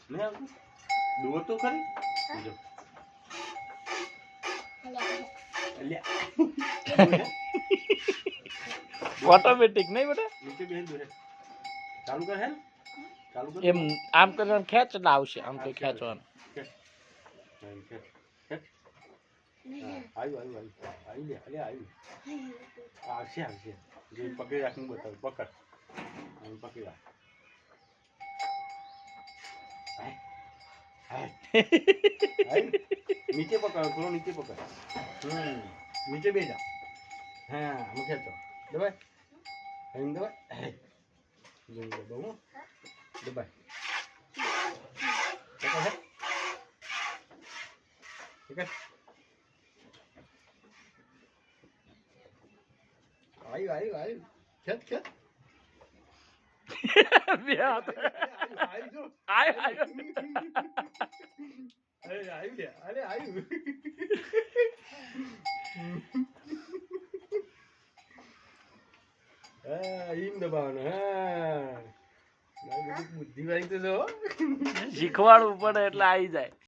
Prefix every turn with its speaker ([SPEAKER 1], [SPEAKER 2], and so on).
[SPEAKER 1] નહીં આવતું દો તો ખરી જો
[SPEAKER 2] ઓટોમેટિક નહીં બેટા
[SPEAKER 1] નીચે બેન દો ચાલુ કર હે ચાલુ કર
[SPEAKER 2] એમ આમ કરીને ખેંચ એટલે આવશે આમ તો ખેંચવાનું
[SPEAKER 1] આવ્યું આવી લે અલે આવ્યું આવશે આવશે જો પકડી રાખીને બતાવ પકડ આમ પકડી રાખ નીચે પકડ થોડો નીચે પકડ નીચે બે જા હા આમ ખેંચો દબાય એમ દબાય જોઈ લે બહુ દબાય પકડ હે પકડ આવ્યું ખેંચ ખેંચ
[SPEAKER 2] બે હાથ
[SPEAKER 1] આવ્યું
[SPEAKER 2] આવ્યો
[SPEAKER 1] અરે આવ્યું એમ દબાવવાનું હા બુદ્ધિ વાળી તો જો
[SPEAKER 2] શીખવાડવું પડે એટલે આવી જાય